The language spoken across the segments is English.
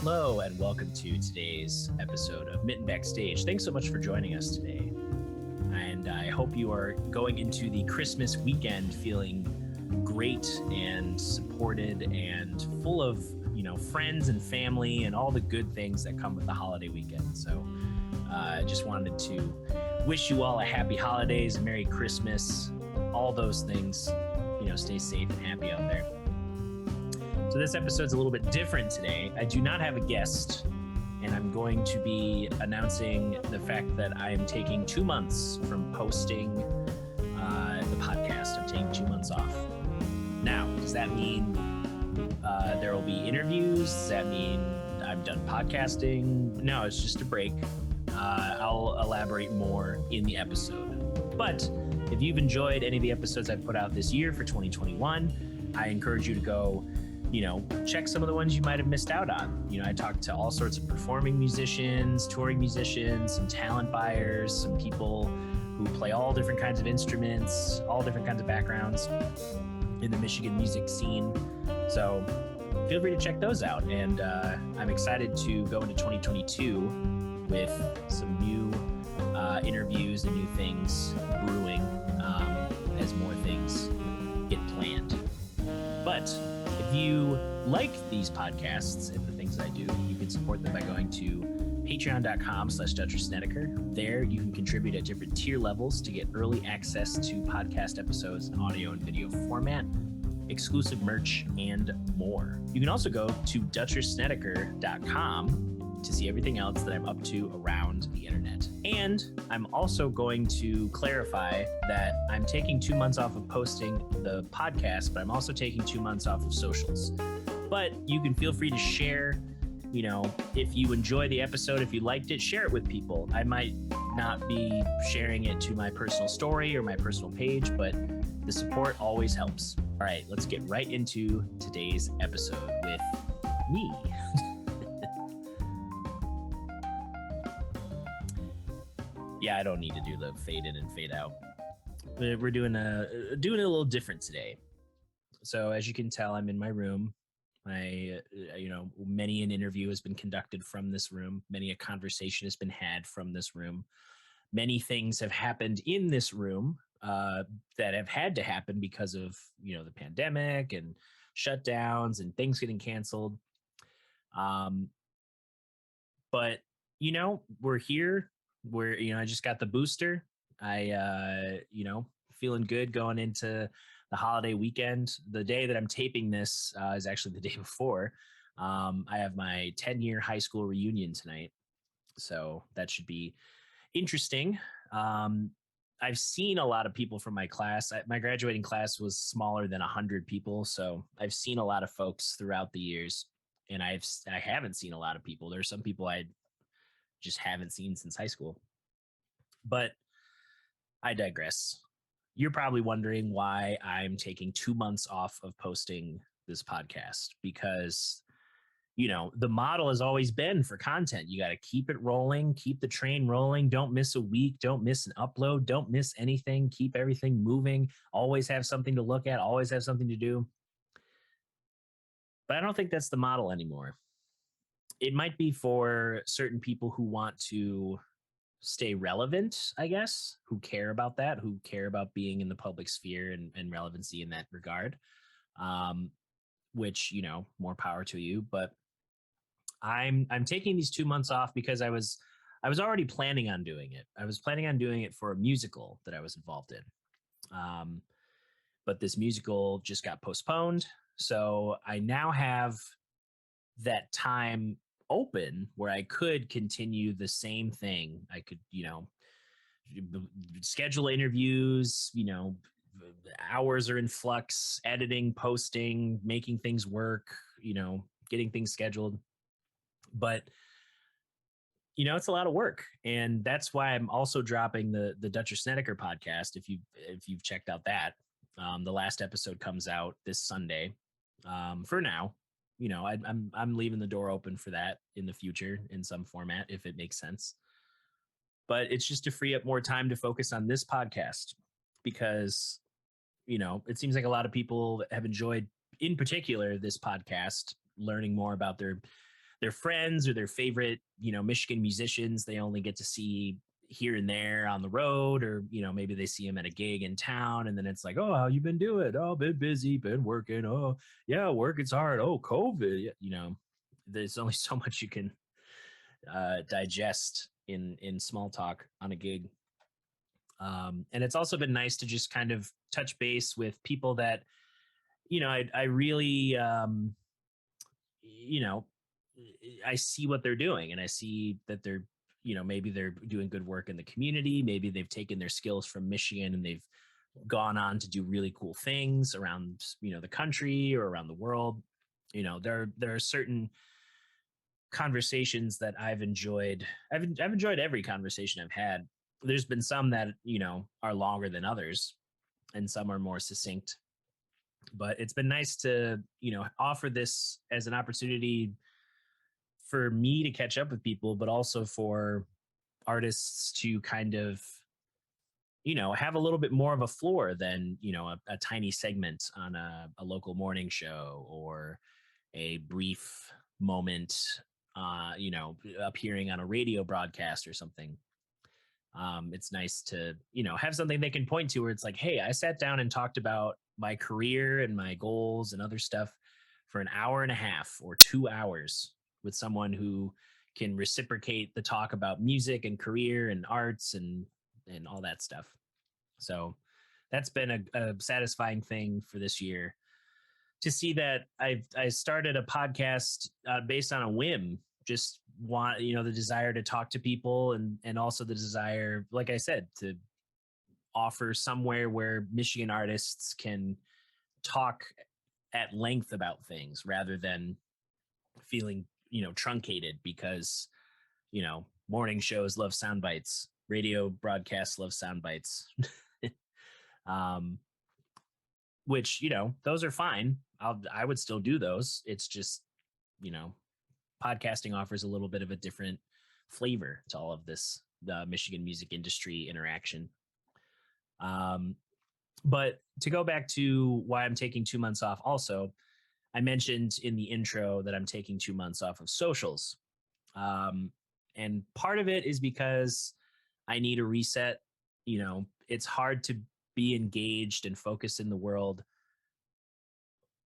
Hello, and welcome to today's episode of Mitten Backstage. Thanks so much for joining us today. And I hope you are going into the Christmas weekend feeling great and supported and full of, friends and family and all the good things that come with the holiday weekend. So I just wanted to wish you all a happy holidays, a Merry Christmas, all those things. Stay safe and happy out there. So this episode's a little bit different today. I do not have a guest, and I'm going to be announcing the fact that I am taking 2 months from posting the podcast. I'm taking 2 months off. Now, does that mean there will be interviews? Does that mean I'm done podcasting? No, it's just a break. I'll elaborate more in the episode. But if you've enjoyed any of the episodes I've put out this year for 2021, I encourage you to go check some of the ones you might have missed out on. I talked to all sorts of performing musicians, touring musicians, some talent buyers, some people who play all different kinds of instruments, all different kinds of backgrounds in the Michigan music scene. So feel free to check those out. And I'm excited to go into 2022 with some new interviews and new things brewing as more things get planned. But if you like these podcasts and the things I do, you can support them by going to patreon.com/Snedeker. There you can contribute at different tier levels to get early access to podcast episodes in audio and video format, exclusive merch, and more. You can also go to DutcherSnedeker.com to see everything else that I'm up to around the internet. And I'm also going to clarify that I'm taking 2 months off of posting the podcast, but I'm also taking 2 months off of socials. But you can feel free to share, if you enjoy the episode, if you liked it, share it with people. I might not be sharing it to my personal story or my personal page, but the support always helps. All right, let's get right into today's episode with me. Yeah, I don't need to do the fade in and fade out. We're doing a little different today. So as you can tell, I'm in my room. Many an interview has been conducted from this room. Many a conversation has been had from this room. Many things have happened in this room that have had to happen because of, the pandemic and shutdowns and things getting canceled. But, we're here. I just got the booster. I, feeling good going into the holiday weekend. The day that I'm taping this is actually the day before. I have my 10-year high school reunion tonight. So that should be interesting. I've seen a lot of people from my class. My graduating class was smaller than 100 people. So I've seen a lot of folks throughout the years, and I haven't seen a lot of people. There's some people I just haven't seen since high school. But I digress. You're probably wondering why I'm taking 2 months off of posting this podcast, because, the model has always been for content. You got to keep it rolling, keep the train rolling. Don't miss a week. Don't miss an upload. Don't miss anything. Keep everything moving. Always have something to look at. Always have something to do. But I don't think that's the model anymore. It might be for certain people who want to stay relevant, I guess, who care about that, who care about being in the public sphere and relevancy in that regard, which, more power to you. But I'm taking these 2 months off because I was already planning on doing it. I was planning on doing it for a musical that I was involved in. But this musical just got postponed. So I now have that time open where I could continue the same thing. I could, schedule interviews, hours are in flux, editing, posting, making things work, getting things scheduled. But, it's a lot of work. And that's why I'm also dropping the Dutcher Snedeker podcast. If you've checked out that, the last episode comes out this Sunday. For now, I'm leaving the door open for that in the future in some format, if it makes sense. But it's just to free up more time to focus on this podcast, because, it seems like a lot of people have enjoyed, in particular, this podcast, learning more about their their friends or their favorite, Michigan musicians they only get to see here and there on the road, or maybe they see them at a gig in town, and then it's like, oh, how you been doing? Oh, been busy, been working. Oh, yeah, work, it's hard. Oh, COVID. There's only so much you can digest in small talk on a gig. And it's also been nice to just kind of touch base with people that I really you know I see what they're doing, and I see that they're maybe they're doing good work in the community. Maybe they've taken their skills from Michigan and they've gone on to do really cool things around the country or around the world. There are certain conversations that I've enjoyed. I've enjoyed every conversation I've had. There's been some that are longer than others, and some are more succinct. But it's been nice to offer this as an opportunity for me to catch up with people, but also for artists to kind of have a little bit more of a floor than a tiny segment on a local morning show, or a brief moment appearing on a radio broadcast or something. It's nice to have something they can point to where it's like, hey, I sat down and talked about my career and my goals and other stuff for an hour and a half or 2 hours with someone who can reciprocate the talk about music and career and arts and all that stuff. So that's been a satisfying thing for this year, to see that I started a podcast based on a whim. Just want the desire to talk to people, and also the desire, like I said, to offer somewhere where Michigan artists can talk at length about things rather than feeling truncated, because morning shows love sound bites, radio broadcasts love sound bites. um which those are fine. I would still do those. It's just podcasting offers a little bit of a different flavor to all of this, the Michigan music industry interaction. But to go back to why I'm taking 2 months off, also, I mentioned in the intro that I'm taking 2 months off of socials. And part of it is because I need a reset. It's hard to be engaged and focused in the world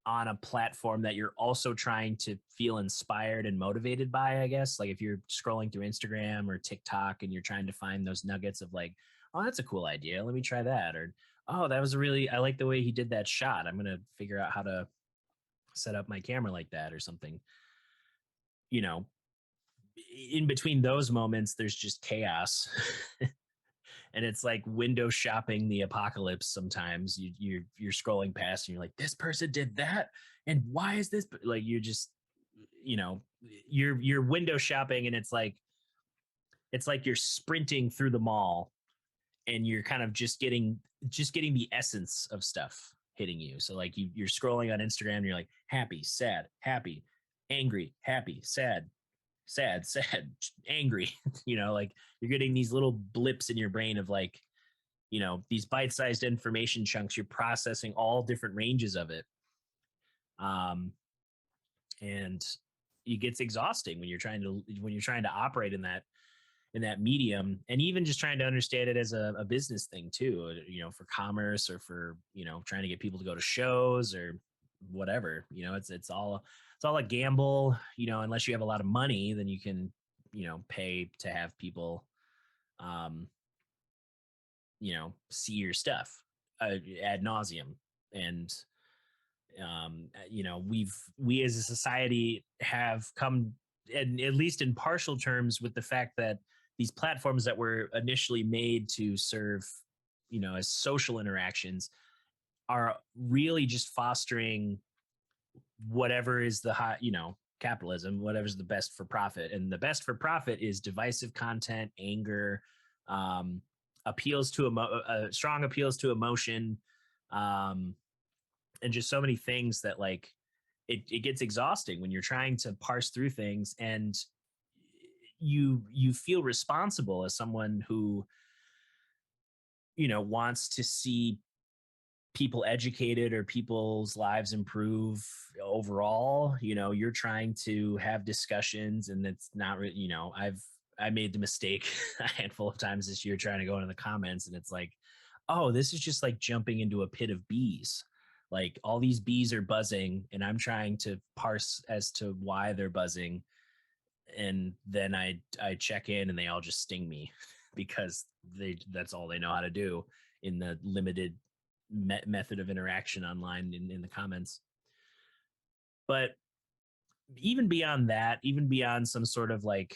on a platform that you're also trying to feel inspired and motivated by, I guess. Like if you're scrolling through Instagram or TikTok and you're trying to find those nuggets of like, oh, that's a cool idea, let me try that. Or, oh, that was I like the way he did that shot, I'm going to figure out how to set up my camera like that or something. In between those moments, there's just chaos. And it's like window shopping the apocalypse. Sometimes you're scrolling past and you're like, this person did that, and why is this, like, you're just you're window shopping, and it's like you're sprinting through the mall, and you're kind of just getting the essence of stuff hitting you. So like you're scrolling on Instagram and you're like, happy, sad, happy, angry, happy, sad, sad, sad, angry. Like you're getting these little blips in your brain of like, these bite-sized information chunks. You're processing all different ranges of it. And it gets exhausting when you're trying to operate in that medium, and even just trying to understand it as a business thing too, for commerce, or for, trying to get people to go to shows or whatever. It's all a gamble. Unless you have a lot of money, then you can pay to have people see your stuff ad nauseum. And we as a society have come, and at least in partial terms, with the fact that these platforms that were initially made to serve as social interactions are really just fostering whatever is the hot, capitalism, whatever's the best for profit. And the best for profit is divisive content, anger, appeals to strong appeals to emotion, and just so many things that like it gets exhausting when you're trying to parse through things, and you feel responsible as someone who wants to see people educated or people's lives improve overall. You're trying to have discussions, and it's not really, I made the mistake a handful of times this year trying to go into the comments, and it's like, oh, this is just like jumping into a pit of bees. Like all these bees are buzzing, and I'm trying to parse as to why they're buzzing. And then I check in, and they all just sting me because that's all they know how to do in the limited method of interaction online in the comments. But even beyond that, even beyond some sort of like,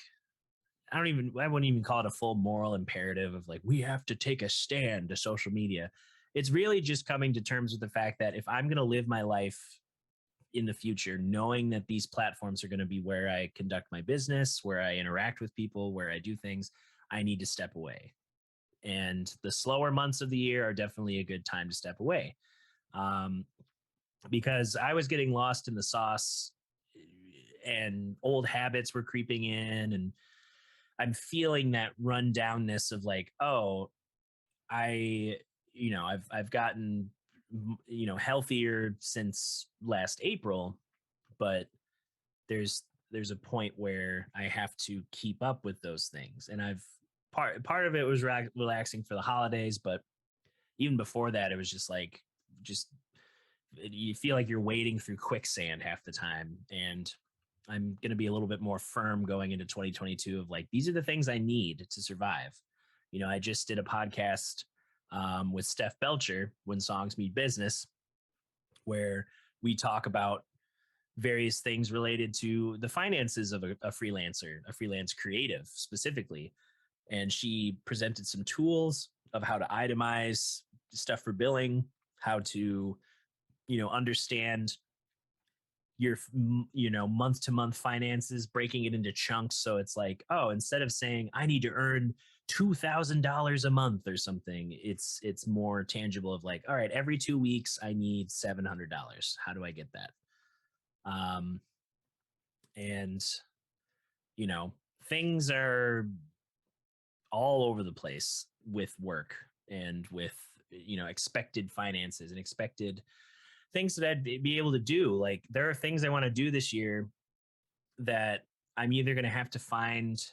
I wouldn't even call it a full moral imperative of like, we have to take a stand to social media. It's really just coming to terms with the fact that if I'm going to live my life in the future, knowing that these platforms are going to be where I conduct my business, where I interact with people, where I do things, I need to step away. And the slower months of the year are definitely a good time to step away. Because I was getting lost in the sauce, and old habits were creeping in, and I'm feeling that rundownness of like, oh, I've gotten, healthier since last April, but there's a point where I have to keep up with those things. And part of it was relaxing for the holidays, but even before that, it was just like, just you feel like you're wading through quicksand half the time. And I'm going to be a little bit more firm going into 2022 of like, these are the things I need to survive. I just did a podcast with Steph Belcher, When Songs Meet Business, where we talk about various things related to the finances of a freelancer, a freelance creative specifically. And she presented some tools of how to itemize stuff for billing, how to, understand your, month to month finances, breaking it into chunks. So it's like, oh, instead of saying I need to earn $2,000 a month or something, it's more tangible of like, all right, every 2 weeks I need $700. How do I get that? And things are all over the place with work and with expected finances and expected things that I'd be able to do. Like there are things I want to do this year that I'm either going to have to find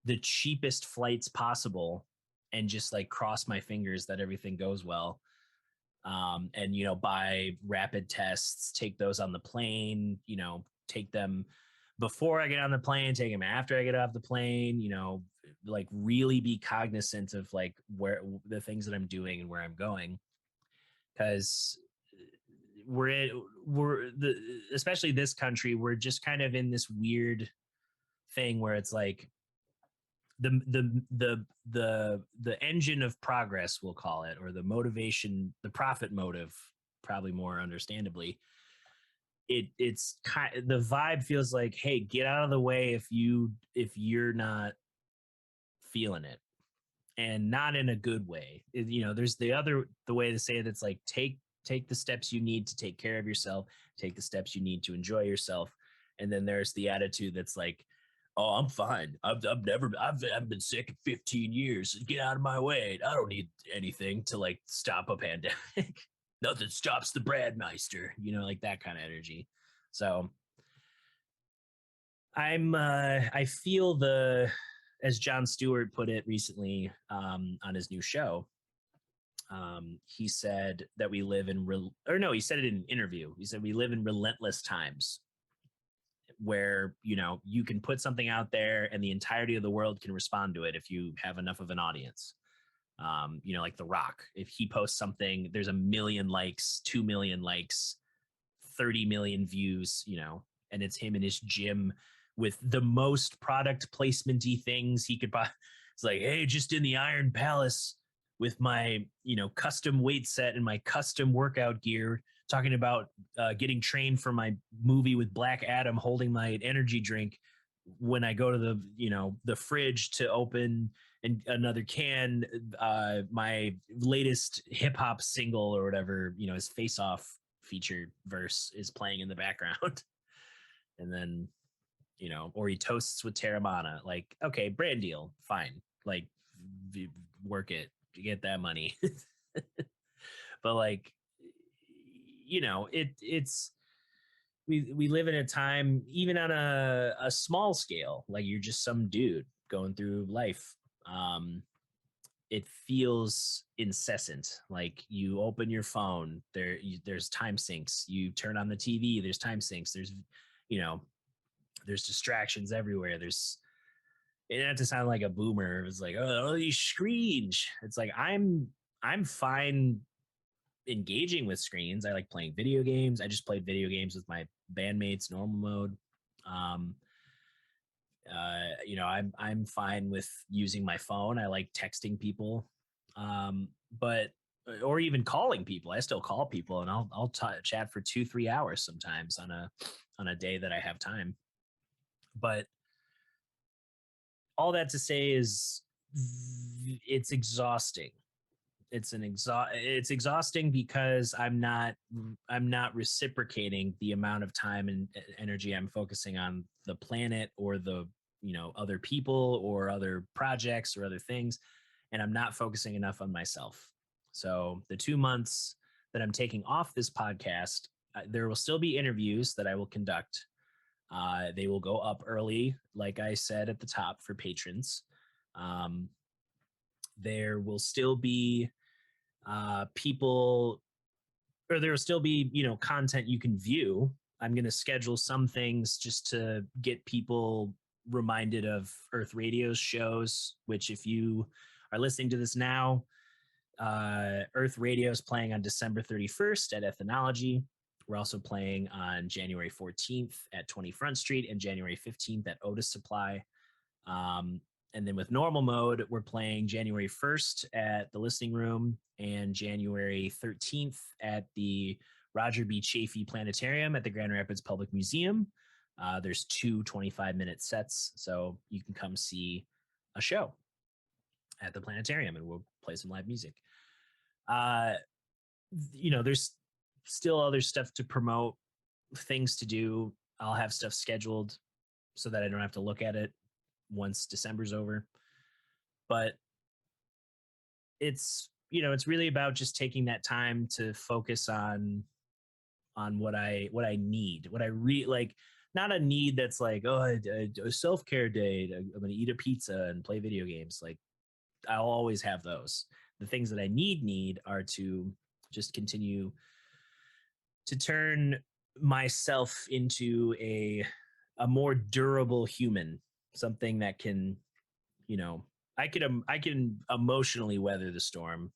the cheapest flights possible and just like cross my fingers that everything goes well, and buy rapid tests, take those on the plane, take them before I get on the plane, take them after I get off the plane, like really be cognizant of like where the things that I'm doing and where I'm going. Because especially this country, we're just kind of in this weird thing where it's like the engine of progress, we'll call it, or the motivation, the profit motive, probably more understandably, it's kind of, the vibe feels like, hey, get out of the way if you're not feeling it, and not in a good way. There's the way to say it, it's like take the steps you need to take care of yourself, take the steps you need to enjoy yourself. And then there's the attitude that's like, oh, I'm fine. I've been sick 15 years. Get out of my way. I don't need anything to like stop a pandemic. Nothing stops the Bradmeister, like that kind of energy. So I feel as Jon Stewart put it recently on his new show. He said that we live in he said it in an interview. He said we live in relentless times where you can put something out there and the entirety of the world can respond to it if you have enough of an audience. Like The Rock, if he posts something, there's 1 million likes, 2 million likes, 30 million views, and it's him in his gym with the most product placement-y things he could buy. It's like, hey, just in the Iron Palace with my custom weight set and my custom workout gear, talking about getting trained for my movie with Black Adam, holding my energy drink when I go to the fridge to open another can, my latest hip hop single or whatever, his Face Off feature verse is playing in the background. And then, or he toasts with Terramana, like, okay, brand deal, fine. Like work it, get that money. But like, it's we live in a time, even on a small scale, like you're just some dude going through life. It feels incessant. Like you open your phone, there's time sinks. You turn on the TV, there's time sinks. You know, there's distractions everywhere. It had to sound like a boomer. It was like, oh, you screech. It's like I'm fine engaging with screens. I like playing video games. I just played video games with my bandmates, normal mode. Um, I'm fine with using my phone. I like texting people, but or even calling people. I still call people, and I'll chat for 2-3 hours sometimes on a day that I have time. But all that to say is it's exhausting. It's exhausting because I'm not reciprocating the amount of time and energy I'm focusing on the planet or the other people or other projects or other things, and I'm not focusing enough on myself. So the 2 months that I'm taking off this podcast, there will still be interviews that I will conduct. They will go up early, like I said at the top, for patrons. There will still be people, or there will still be content you can view. I'm going to schedule some things just to get people reminded of Earth Radio's shows, which if you are listening to this now, Earth Radio is playing on December 31st at Ethnology. We're also playing on January 14th at 20 Front Street and January 15th at Otis Supply. And then with normal mode, we're playing January 1st at the Listening Room and January 13th at the Roger B. Chaffee Planetarium at the Grand Rapids Public Museum. There's 2 25-minute sets, so you can come see a show at the planetarium and we'll play some live music. There's still other stuff to promote, things to do. I'll have stuff scheduled so that I don't have to look at it once December's over. But it's really about just taking that time to focus on what I need, what I like, not a need that's like, oh, a self-care day, I'm going to eat a pizza and play video games. Like I'll always have those. The things that I need are to just continue to turn myself into a more durable human, something that can, I can emotionally weather the storm.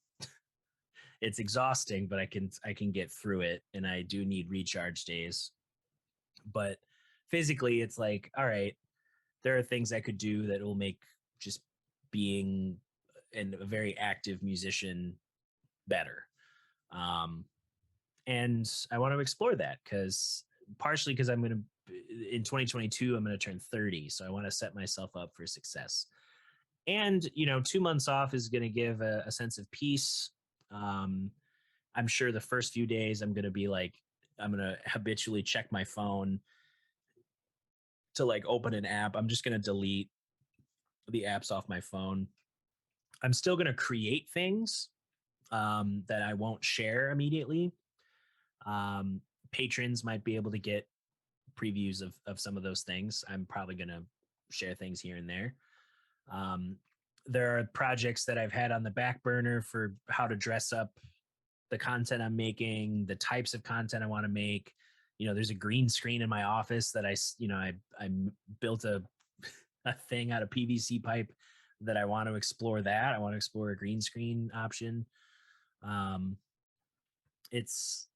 It's exhausting, but I can get through it, and I do need recharge days. But physically, it's like, all right, there are things I could do that will make just being a very active musician better. And I want to explore that partially because I'm going to, in 2022, I'm going to turn 30. So I want to set myself up for success. And, 2 months off is going to give a sense of peace. I'm sure the first few days I'm going to be like, I'm going to habitually check my phone to like open an app. I'm just going to delete the apps off my phone. I'm still going to create things that I won't share immediately. Patrons might be able to get previews of some of those things. I'm probably going to share things here and there. There are projects that I've had on the back burner for how to dress up the content I'm making, the types of content I want to make. There's a green screen in my office that I built a thing out of PVC pipe that I want to explore that. I want to explore a green screen option. It's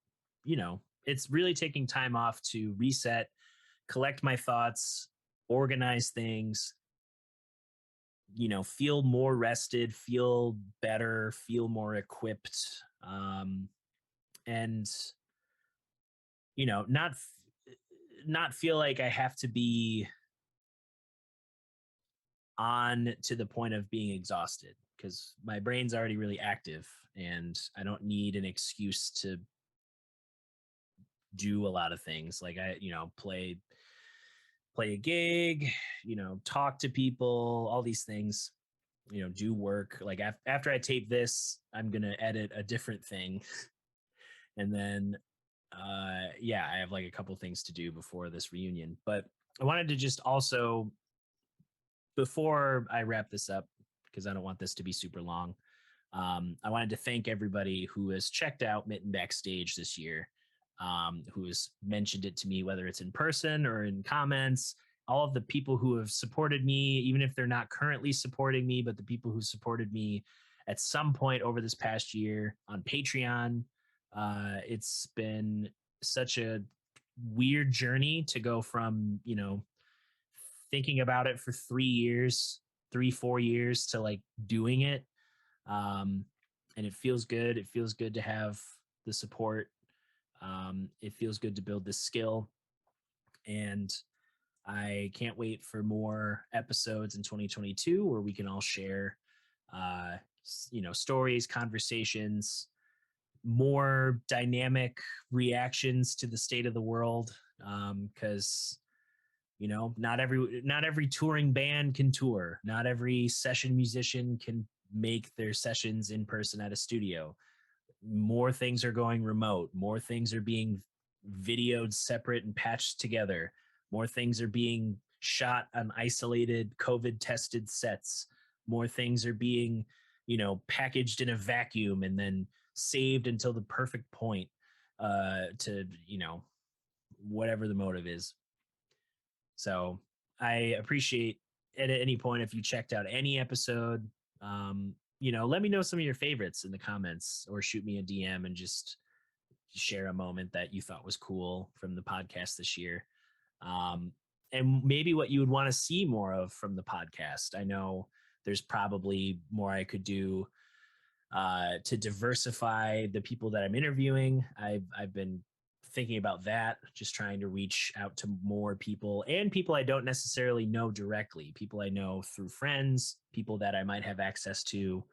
really taking time off to reset, collect my thoughts, organize things, feel more rested, feel better, feel more equipped, and not feel like I have to be on to the point of being exhausted, because my brain's already really active and I don't need an excuse to do a lot of things. Like I play a gig, talk to people, all these things, do work. Like after I tape this, I'm going to edit a different thing And then, yeah, I have like a couple things to do before this reunion. But I wanted to just also, before I wrap this up, because I don't want this to be super long, I wanted to thank everybody who has checked out Mitten Backstage this year, who has mentioned it to me, whether it's in person or in comments. All of the people who have supported me, even if they're not currently supporting me, but the people who supported me at some point over this past year on Patreon. It's been such a weird journey to go from, thinking about it for 3 years, 4 years to like doing it. And it feels good. It feels good to have the support. It feels good to build this skill. And I can't wait for more episodes in 2022 where we can all share, stories, conversations, more dynamic reactions to the state of the world. Because not every touring band can tour. Not every session musician can make their sessions in person at a studio. More things are going remote. More things are being videoed separate and patched together. More things are being shot on isolated COVID tested sets. More things are being, packaged in a vacuum and then saved until the perfect point, to, whatever the motive is. So I appreciate at any point if you checked out any episode. Let me know some of your favorites in the comments or shoot me a DM and just share a moment that you thought was cool from the podcast this year. And maybe what you would want to see more of from the podcast. I know there's probably more I could do to diversify the people that I'm interviewing. I've been thinking about that, just trying to reach out to more people and people I don't necessarily know directly, people I know through friends, people that I might have access to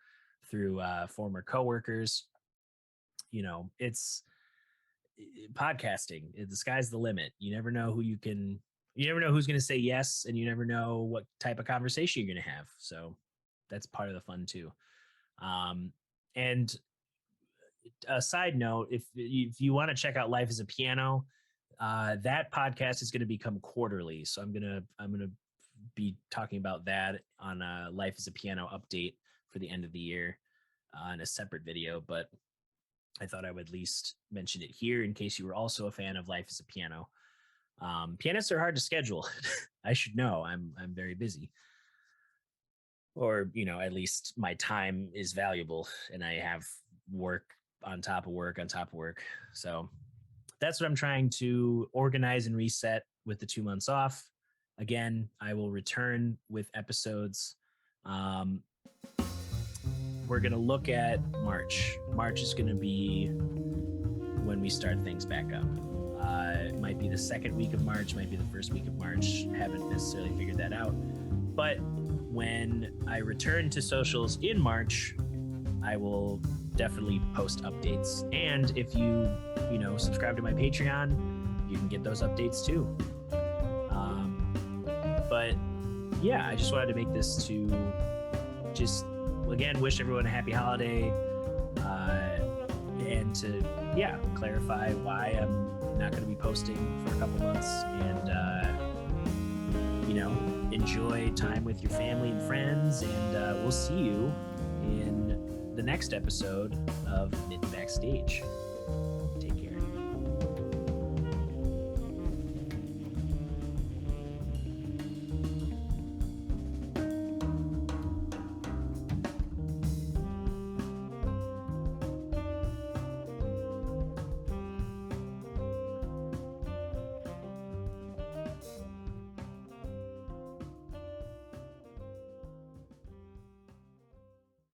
through former coworkers. It's podcasting. The sky's the limit. You never know who's going to say yes, and you never know what type of conversation you're going to have. So that's part of the fun too. And a side note, if you want to check out Life as a Piano, that podcast is going to become quarterly. So I'm gonna be talking about that on a Life as a Piano update for the end of the year in a separate video. But I thought I would at least mention it here in case you were also a fan of Life as a Piano. Pianists are hard to schedule. I should know. I'm very busy. Or, at least my time is valuable and I have work on top of work on top of work. So that's what I'm trying to organize and reset with the 2 months off. Again, I will return with episodes. We're going to look at March. March is going to be when we start things back up. It might be the second week of March, might be the first week of March. Haven't necessarily figured that out. But when I return to socials in March, I will definitely post updates. And if you subscribe to my Patreon, you can get those updates too. But yeah, I just wanted to make this to just, again, wish everyone a happy holiday. And to, clarify why I'm not going to be posting for a couple months. And, enjoy time with your family and friends. And we'll see you in the next episode of Mitten Backstage.